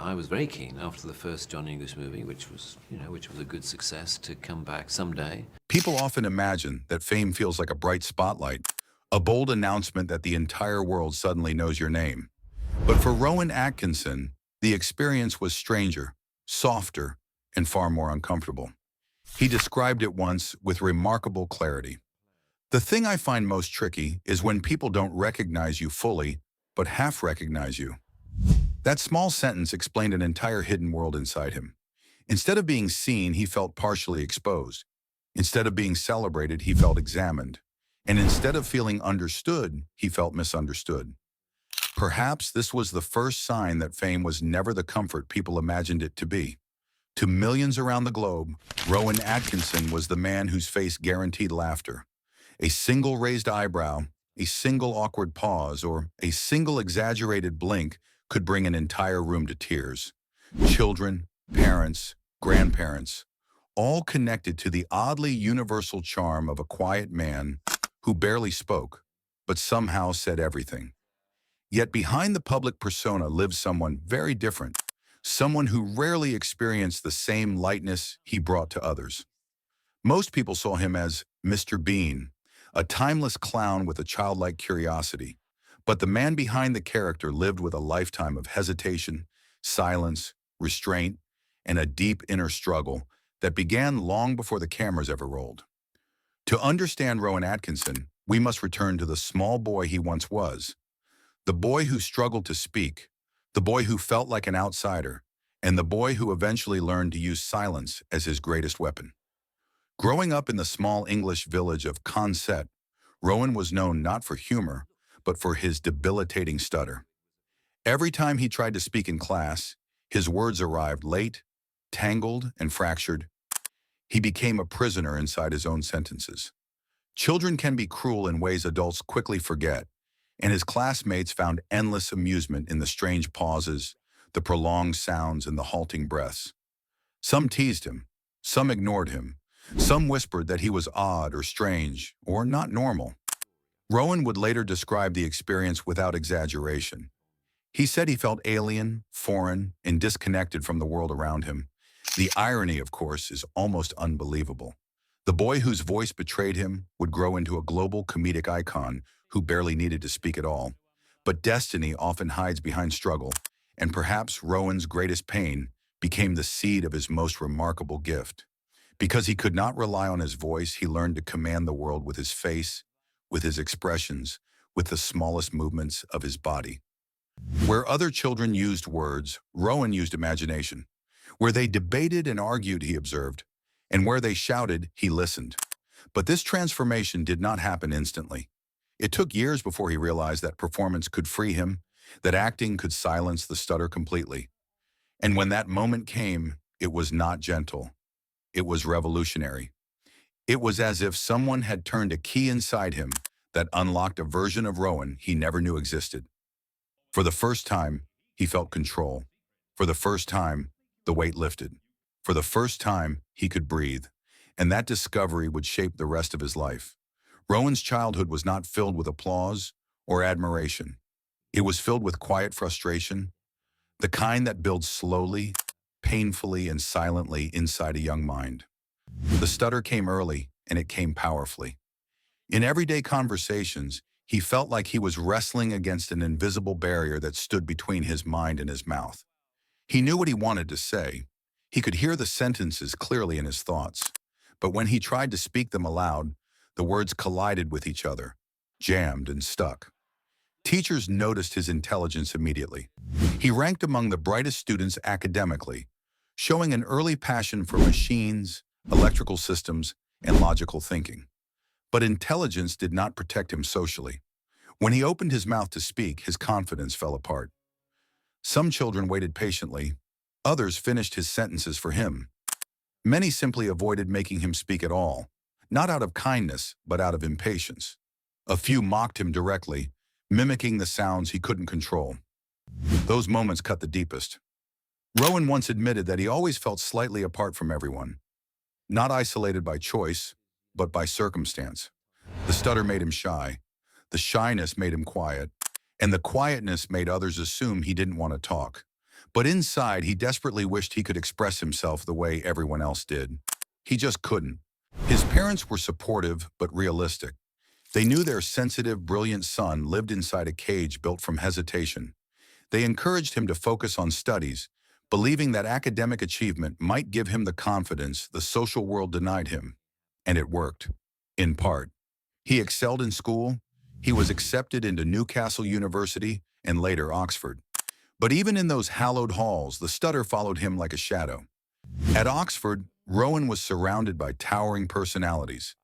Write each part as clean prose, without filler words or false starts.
I was very keen after the first John English movie, which was a good success, to come back someday. People often imagine that fame feels like a bright spotlight, a bold announcement that the entire world suddenly knows your name. But for Rowan Atkinson, the experience was stranger, softer, and far more uncomfortable. He described it once with remarkable clarity. The thing I find most tricky is when people don't recognize you fully, but half recognize you. That small sentence explained an entire hidden world inside him. Instead of being seen, he felt partially exposed. Instead of being celebrated, he felt examined. And instead of feeling understood, he felt misunderstood. Perhaps this was the first sign that fame was never the comfort people imagined it to be. To millions around the globe, Rowan Atkinson was the man whose face guaranteed laughter. A single raised eyebrow, a single awkward pause, or a single exaggerated blink could bring an entire room to tears. Children, parents, grandparents, all connected to the oddly universal charm of a quiet man who barely spoke, but somehow said everything. Yet behind the public persona lived someone very different, someone who rarely experienced the same lightness he brought to others. Most people saw him as Mr. Bean, a timeless clown with a childlike curiosity. But the man behind the character lived with a lifetime of hesitation, silence, restraint, and a deep inner struggle that began long before the cameras ever rolled. To understand Rowan Atkinson, we must return to the small boy he once was, the boy who struggled to speak, the boy who felt like an outsider, and the boy who eventually learned to use silence as his greatest weapon. Growing up in the small English village of Consett, Rowan was known not for humor, but for his debilitating stutter. Every time he tried to speak in class, his words arrived late, tangled, and fractured. He became a prisoner inside his own sentences. Children can be cruel in ways adults quickly forget, and his classmates found endless amusement in the strange pauses, the prolonged sounds, and the halting breaths. Some teased him, some ignored him, some whispered that he was odd or strange or not normal. Rowan would later describe the experience without exaggeration. He said he felt alien, foreign, and disconnected from the world around him. The irony, of course, is almost unbelievable. The boy whose voice betrayed him would grow into a global comedic icon who barely needed to speak at all. But destiny often hides behind struggle, and perhaps Rowan's greatest pain became the seed of his most remarkable gift. Because he could not rely on his voice, he learned to command the world with his face, with his expressions, with the smallest movements of his body. Where other children used words, Rowan used imagination. Where they debated and argued, he observed, and where they shouted, he listened. But this transformation did not happen instantly. It took years before he realized that performance could free him, that acting could silence the stutter completely. And when that moment came, it was not gentle. It was revolutionary. It was as if someone had turned a key inside him that unlocked a version of Rowan he never knew existed. For the first time, he felt control. For the first time, the weight lifted. For the first time, he could breathe. And that discovery would shape the rest of his life. Rowan's childhood was not filled with applause or admiration. It was filled with quiet frustration, the kind that builds slowly, painfully, and silently inside a young mind. The stutter came early, and it came powerfully. In everyday conversations, he felt like he was wrestling against an invisible barrier that stood between his mind and his mouth. He knew what he wanted to say. He could hear the sentences clearly in his thoughts. But when he tried to speak them aloud, the words collided with each other, jammed and stuck. Teachers noticed his intelligence immediately. He ranked among the brightest students academically, showing an early passion for machines, electrical systems, and logical thinking. But intelligence did not protect him socially. When he opened his mouth to speak, his confidence fell apart. Some children waited patiently. Others finished his sentences for him. Many simply avoided making him speak at all, not out of kindness, but out of impatience. A few mocked him directly, mimicking the sounds he couldn't control. Those moments cut the deepest. Rowan once admitted that he always felt slightly apart from everyone, not isolated by choice, but by circumstance. The stutter made him shy, the shyness made him quiet, and the quietness made others assume he didn't want to talk. But inside, he desperately wished he could express himself the way everyone else did. He just couldn't. His parents were supportive but realistic. They knew their sensitive, brilliant son lived inside a cage built from hesitation. They encouraged him to focus on studies, believing that academic achievement might give him the confidence the social world denied him. And it worked, in part. He excelled in school. He was accepted into Newcastle University and later Oxford. But even in those hallowed halls, the stutter followed him like a shadow. At Oxford, Rowan was surrounded by towering personalities,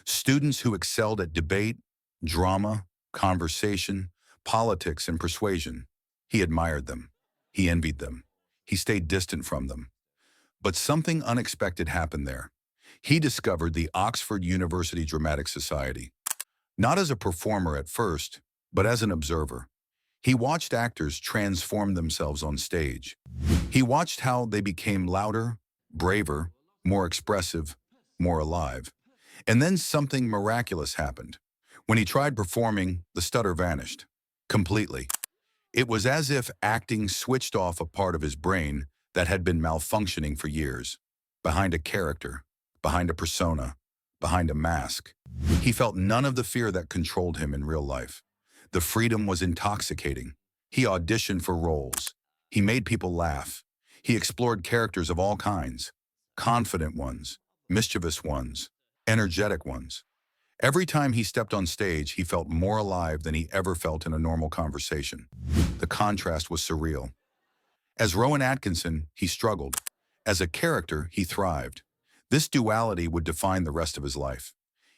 students who excelled at debate, drama, conversation, politics, and persuasion. He admired them. He envied them. He stayed distant from them. But something unexpected happened there. He discovered the Oxford University Dramatic Society. Not as a performer at first, but as an observer. He watched actors transform themselves on stage. He watched how they became louder, braver, more expressive, more alive. And then something miraculous happened. When he tried performing, the stutter vanished. Completely. It was as if acting switched off a part of his brain that had been malfunctioning for years. Behind a character, behind a persona, behind a mask. He felt none of the fear that controlled him in real life. The freedom was intoxicating. He auditioned for roles. He made people laugh. He explored characters of all kinds. Confident ones, mischievous ones, energetic ones. Every time he stepped on stage, he felt more alive than he ever felt in a normal conversation. The contrast was surreal. As Rowan Atkinson, he struggled. As a character, he thrived. This duality would define the rest of his life.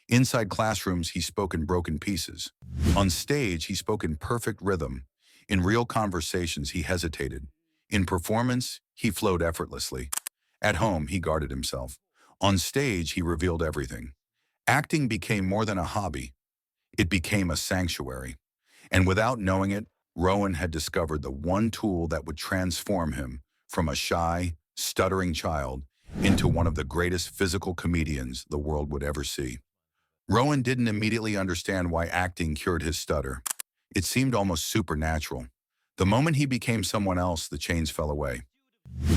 Inside classrooms, he spoke in broken pieces. On stage, he spoke in perfect rhythm. In real conversations, he hesitated. In performance, he flowed effortlessly. At home, he guarded himself. On stage, he revealed everything. Acting became more than a hobby. It became a sanctuary. And without knowing it, Rowan had discovered the one tool that would transform him from a shy, stuttering child into one of the greatest physical comedians the world would ever see. Rowan didn't immediately understand why acting cured his stutter. It seemed almost supernatural. The moment he became someone else, the chains fell away.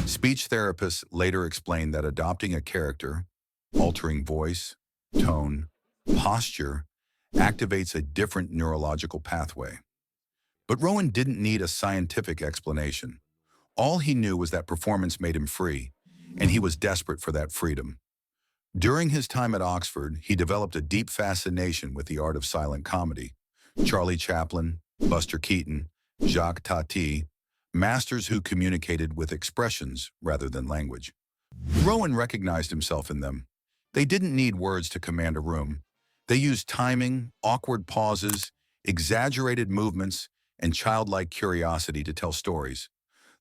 Speech therapists later explained that adopting a character, altering voice, tone, posture, activates a different neurological pathway. But Rowan didn't need a scientific explanation. All he knew was that performance made him free, and he was desperate for that freedom. During his time at Oxford, he developed a deep fascination with the art of silent comedy. Charlie Chaplin, Buster Keaton, Jacques Tati, masters who communicated with expressions rather than language. Rowan recognized himself in them. They didn't need words to command a room. They used timing, awkward pauses, exaggerated movements, and childlike curiosity to tell stories.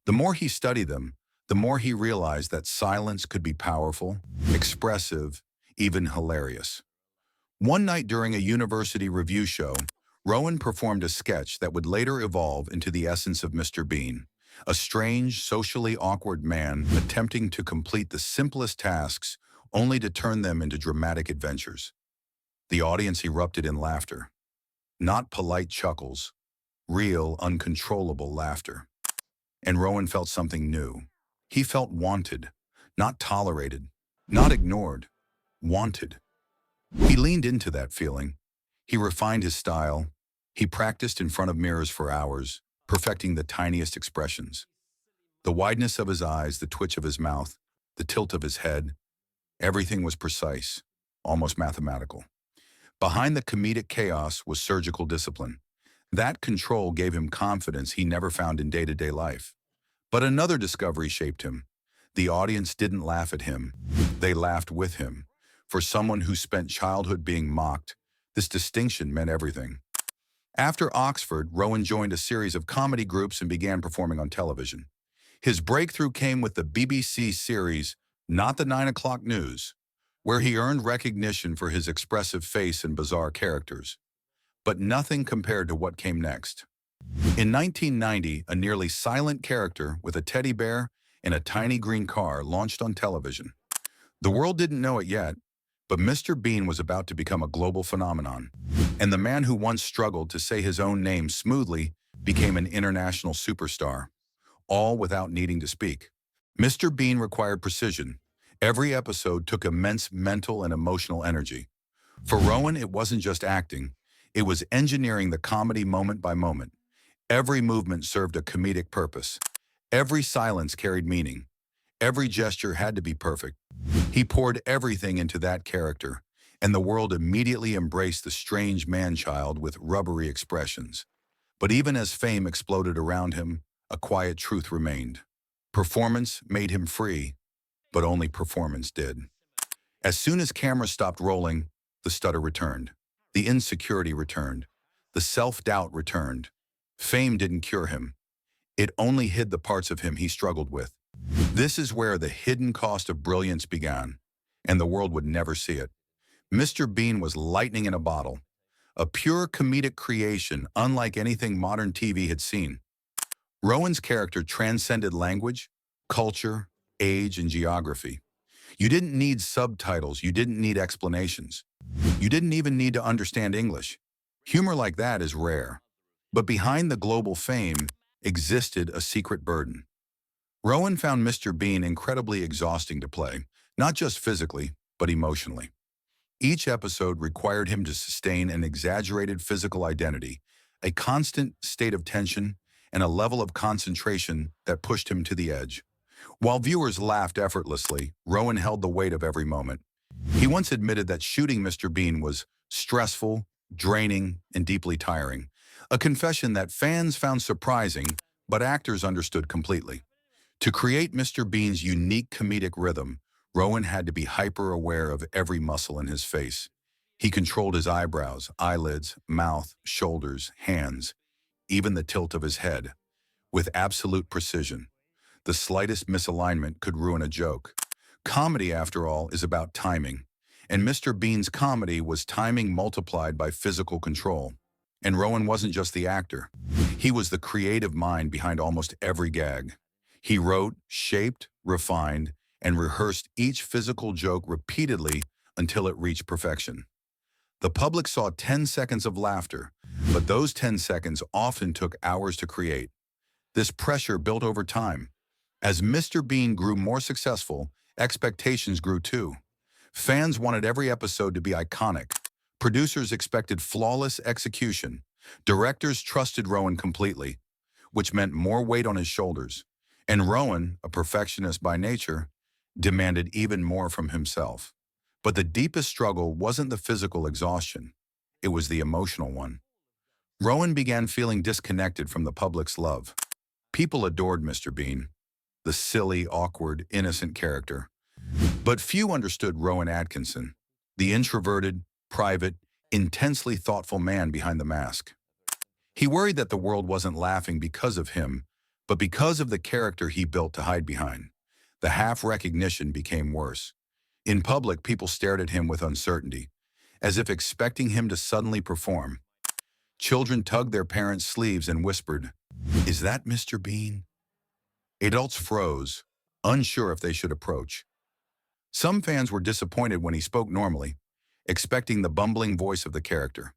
The more he studied them, the more he realized that silence could be powerful, expressive, even hilarious. One night during a university review show, Rowan performed a sketch that would later evolve into the essence of Mr. Bean, a strange, socially awkward man attempting to complete the simplest tasks only to turn them into dramatic adventures. The audience erupted in laughter. Not polite chuckles, real, uncontrollable laughter. And Rowan felt something new. He felt wanted, not tolerated, not ignored, wanted. He leaned into that feeling. He refined his style. He practiced in front of mirrors for hours, perfecting the tiniest expressions. The wideness of his eyes, the twitch of his mouth, the tilt of his head, everything was precise, almost mathematical. Behind the comedic chaos was surgical discipline. That control gave him confidence he never found in day-to-day life. But another discovery shaped him. The audience didn't laugh at him. They laughed with him. For someone who spent childhood being mocked, this distinction meant everything. After Oxford, Rowan joined a series of comedy groups and began performing on television. His breakthrough came with the BBC series Not the 9 O'Clock News, where he earned recognition for his expressive face and bizarre characters. But nothing compared to what came next. In 1990, a nearly silent character with a teddy bear and a tiny green car launched on television. The world didn't know it yet, but Mr. Bean was about to become a global phenomenon, and the man who once struggled to say his own name smoothly became an international superstar. all without needing to speak. Mr. Bean required precision. Every episode took immense mental and emotional energy. For Rowan, it wasn't just acting. It was engineering the comedy moment by moment. Every movement served a comedic purpose. Every silence carried meaning. Every gesture had to be perfect. He poured everything into that character, and the world immediately embraced the strange man-child with rubbery expressions. But even as fame exploded around him, a quiet truth remained. Performance made him free, but only performance did. As soon as cameras stopped rolling, the stutter returned. The insecurity returned. The self-doubt returned. Fame didn't cure him. It only hid the parts of him he struggled with. This is where the hidden cost of brilliance began, and the world would never see it. Mr. Bean was lightning in a bottle, a pure comedic creation unlike anything modern TV had seen. Rowan's character transcended language, culture, age, and geography. You didn't need subtitles, you didn't need explanations. You didn't even need to understand English. Humor like that is rare. But behind the global fame existed a secret burden. Rowan found Mr. Bean incredibly exhausting to play, not just physically, but emotionally. Each episode required him to sustain an exaggerated physical identity, a constant state of tension, and a level of concentration that pushed him to the edge. While viewers laughed effortlessly, Rowan held the weight of every moment. He once admitted that shooting Mr. Bean was stressful, draining, and deeply tiring, a confession that fans found surprising, but actors understood completely. To create Mr. Bean's unique comedic rhythm, Rowan had to be hyper-aware of every muscle in his face. He controlled his eyebrows, eyelids, mouth, shoulders, hands, even the tilt of his head, with absolute precision. The slightest misalignment could ruin a joke. Comedy, after all, is about timing. And Mr. Bean's comedy was timing multiplied by physical control. And Rowan wasn't just the actor. He was the creative mind behind almost every gag. He wrote, shaped, refined, and rehearsed each physical joke repeatedly until it reached perfection. The public saw 10 seconds of laughter, but those 10 seconds often took hours to create. This pressure built over time. As Mr. Bean grew more successful, expectations grew too. Fans wanted every episode to be iconic. Producers expected flawless execution. Directors trusted Rowan completely, which meant more weight on his shoulders. And Rowan, a perfectionist by nature, demanded even more from himself. But the deepest struggle wasn't the physical exhaustion. It was the emotional one. Rowan began feeling disconnected from the public's love. People adored Mr. Bean, the silly, awkward, innocent character. But few understood Rowan Atkinson, the introverted, private, intensely thoughtful man behind the mask. He worried that the world wasn't laughing because of him, but because of the character he built to hide behind. The half-recognition became worse. In public, people stared at him with uncertainty, as if expecting him to suddenly perform. Children tugged their parents' sleeves and whispered, "Is that Mr. Bean?" Adults froze, unsure if they should approach. Some fans were disappointed when he spoke normally, expecting the bumbling voice of the character.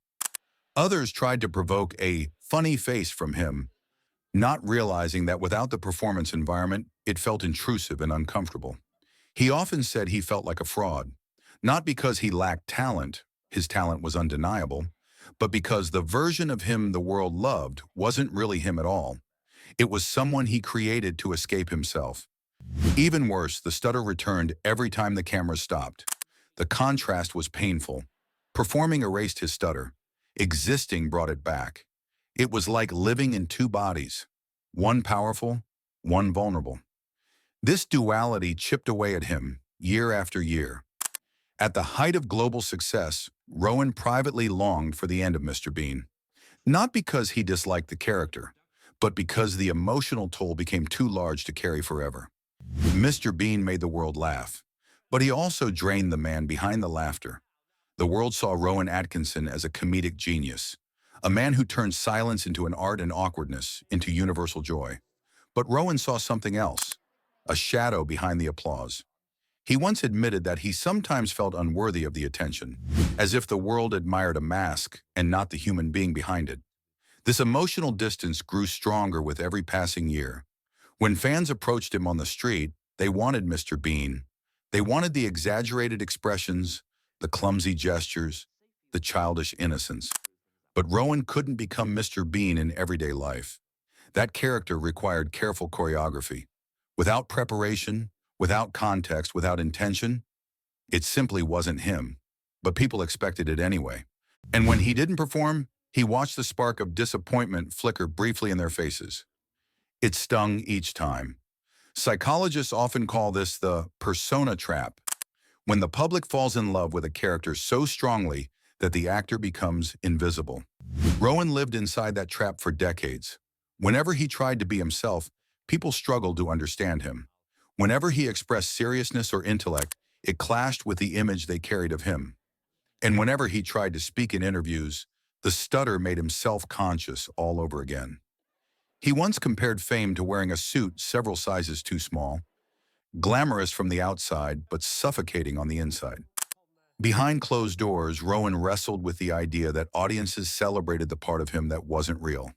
Others tried to provoke a funny face from him, not realizing that without the performance environment, it felt intrusive and uncomfortable. He often said he felt like a fraud, not because he lacked talent, his talent was undeniable, but because the version of him the world loved wasn't really him at all. It was someone he created to escape himself. Even worse, the stutter returned every time the camera stopped. The contrast was painful. Performing erased his stutter. Existing brought it back. It was like living in two bodies, one powerful, one vulnerable. This duality chipped away at him year after year. At the height of global success, Rowan privately longed for the end of Mr. Bean. Not because he disliked the character, but because the emotional toll became too large to carry forever. Mr. Bean made the world laugh, but he also drained the man behind the laughter. The world saw Rowan Atkinson as a comedic genius, a man who turned silence into an art and awkwardness into universal joy. But Rowan saw something else, a shadow behind the applause. He once admitted that he sometimes felt unworthy of the attention, as if the world admired a mask and not the human being behind it. This emotional distance grew stronger with every passing year. When fans approached him on the street, they wanted Mr. Bean. They wanted the exaggerated expressions, the clumsy gestures, the childish innocence. But Rowan couldn't become Mr. Bean in everyday life. That character required careful choreography. Without preparation, without context, without intention, it simply wasn't him. But people expected it anyway. And when he didn't perform, he watched the spark of disappointment flicker briefly in their faces. It stung each time. Psychologists often call this the persona trap, when the public falls in love with a character so strongly that the actor becomes invisible. Rowan lived inside that trap for decades. Whenever he tried to be himself, people struggled to understand him. Whenever he expressed seriousness or intellect, it clashed with the image they carried of him. And whenever he tried to speak in interviews, the stutter made him self-conscious all over again. He once compared fame to wearing a suit several sizes too small, glamorous from the outside but suffocating on the inside. Behind closed doors, Rowan wrestled with the idea that audiences celebrated the part of him that wasn't real.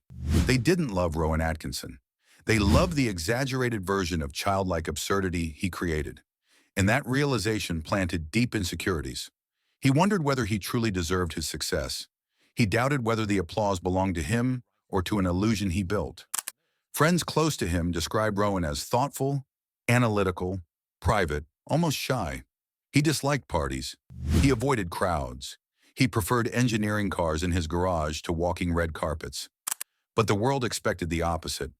They didn't love Rowan Atkinson. They loved the exaggerated version of childlike absurdity he created. And that realization planted deep insecurities. He wondered whether he truly deserved his success. He doubted whether the applause belonged to him or to an illusion he built. Friends close to him described Rowan as thoughtful, analytical, private, almost shy. He disliked parties. He avoided crowds. He preferred engineering cars in his garage to walking red carpets. But the world expected the opposite.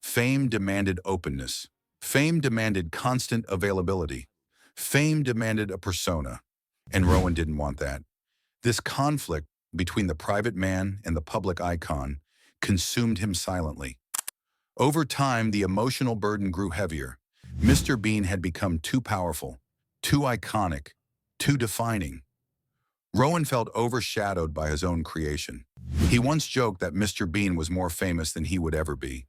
Fame demanded openness. Fame demanded constant availability. Fame demanded a persona. And Rowan didn't want that. This conflict between the private man and the public icon consumed him silently. Over time, the emotional burden grew heavier. Mr. Bean had become too powerful, too iconic, too defining. Rowan felt overshadowed by his own creation. He once joked that Mr. Bean was more famous than he would ever be.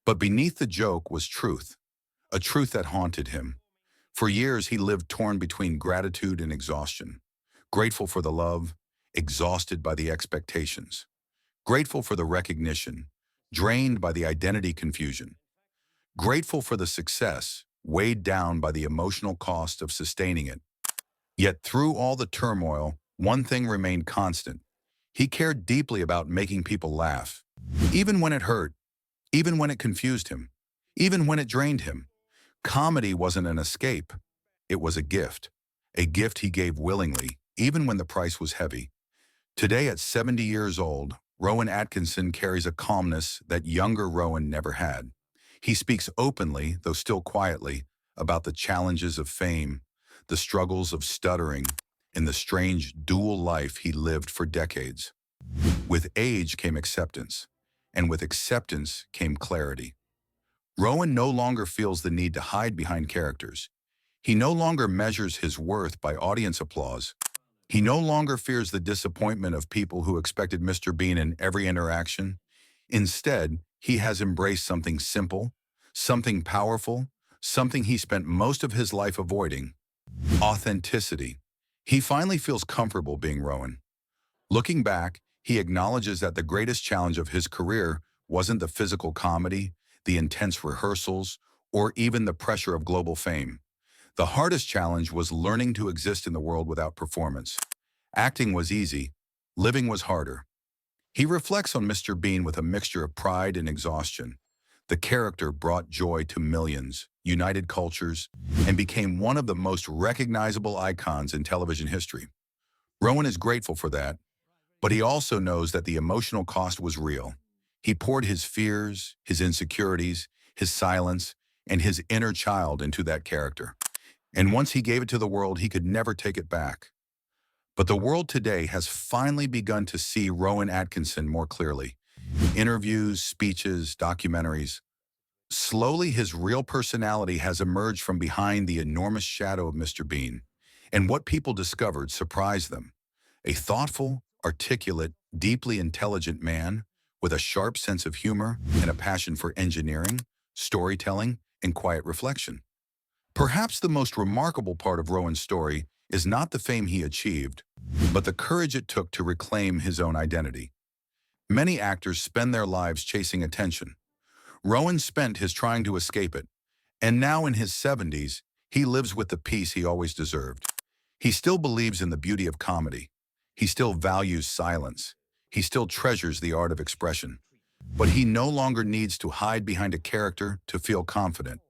But beneath the joke was truth, a truth that haunted him. For years, he lived torn between gratitude and exhaustion. Grateful for the love, exhausted by the expectations. Grateful for the recognition, drained by the identity confusion. Grateful for the success, weighed down by the emotional cost of sustaining it. Yet through all the turmoil, one thing remained constant. He cared deeply about making people laugh, even when it hurt, even when it confused him, even when it drained him. Comedy wasn't an escape. It was a gift he gave willingly, even when the price was heavy. Today, at 70 years old, Rowan Atkinson carries a calmness that younger Rowan never had. He speaks openly, though still quietly, about the challenges of fame, the struggles of stuttering, and the strange dual life he lived for decades. With age came acceptance, and with acceptance came clarity. Rowan no longer feels the need to hide behind characters. He no longer measures his worth by audience applause. He no longer fears the disappointment of people who expected Mr. Bean in every interaction. Instead, he has embraced something simple, something powerful, something he spent most of his life avoiding: authenticity. He finally feels comfortable being Rowan. Looking back, he acknowledges that the greatest challenge of his career wasn't the physical comedy, the intense rehearsals, or even the pressure of global fame. The hardest challenge was learning to exist in the world without performance. Acting was easy, living was harder. He reflects on Mr. Bean with a mixture of pride and exhaustion. The character brought joy to millions, united cultures, and became one of the most recognizable icons in television history. Rowan is grateful for that, but he also knows that the emotional cost was real. He poured his fears, his insecurities, his silence, and his inner child into that character. And once he gave it to the world, he could never take it back. But the world today has finally begun to see Rowan Atkinson more clearly. Interviews, speeches, documentaries. Slowly, his real personality has emerged from behind the enormous shadow of Mr. Bean. And what people discovered surprised them. A thoughtful, articulate, deeply intelligent man with a sharp sense of humor and a passion for engineering, storytelling, and quiet reflection. Perhaps the most remarkable part of Rowan's story is not the fame he achieved, but the courage it took to reclaim his own identity. Many actors spend their lives chasing attention. Rowan spent his trying to escape it, and now in his 70s, he lives with the peace he always deserved. He still believes in the beauty of comedy. He still values silence. He still treasures the art of expression. But he no longer needs to hide behind a character to feel confident.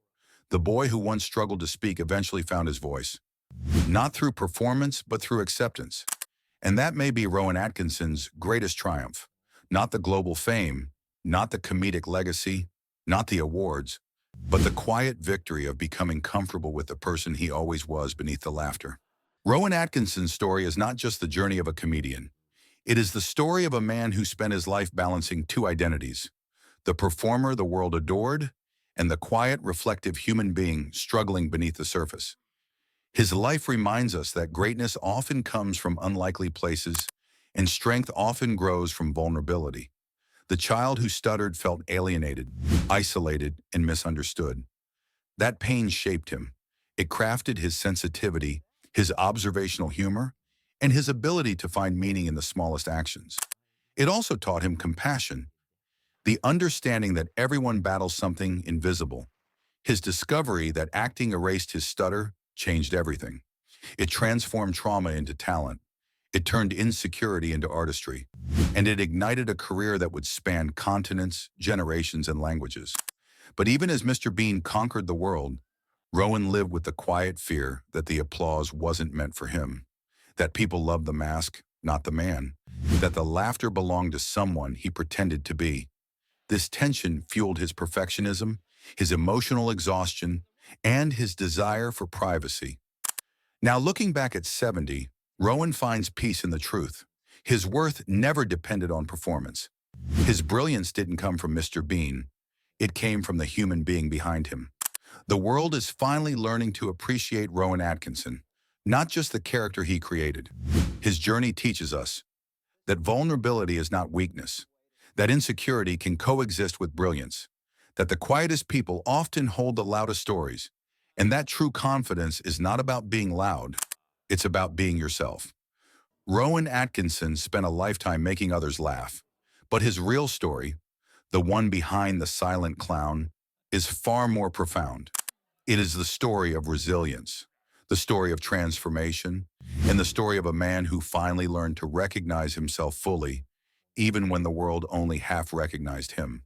The boy who once struggled to speak eventually found his voice, not through performance, but through acceptance. And that may be Rowan Atkinson's greatest triumph. Not the global fame, not the comedic legacy, not the awards, but the quiet victory of becoming comfortable with the person he always was beneath the laughter. Rowan Atkinson's story is not just the journey of a comedian. It is the story of a man who spent his life balancing two identities: the performer the world adored, and the quiet, reflective human being struggling beneath the surface. His life reminds us that greatness often comes from unlikely places, and strength often grows from vulnerability. The child who stuttered felt alienated, isolated, and misunderstood. That pain shaped him. It crafted his sensitivity, his observational humor, and his ability to find meaning in the smallest actions. It also taught him compassion, the understanding that everyone battles something invisible. His discovery that acting erased his stutter changed everything. It transformed trauma into talent. It turned insecurity into artistry. And it ignited a career that would span continents, generations, and languages. But even as Mr. Bean conquered the world, Rowan lived with the quiet fear that the applause wasn't meant for him, that people loved the mask, not the man, that the laughter belonged to someone he pretended to be. This tension fueled his perfectionism, his emotional exhaustion, and his desire for privacy. Now, looking back at 70, Rowan finds peace in the truth. His worth never depended on performance. His brilliance didn't come from Mr. Bean. It came from the human being behind him. The world is finally learning to appreciate Rowan Atkinson, not just the character he created. His journey teaches us that vulnerability is not weakness, that insecurity can coexist with brilliance, that the quietest people often hold the loudest stories, and that true confidence is not about being loud, it's about being yourself. Rowan Atkinson spent a lifetime making others laugh, but his real story, the one behind the silent clown, is far more profound. It is the story of resilience, the story of transformation, and the story of a man who finally learned to recognize himself fully, even when the world only half recognized him.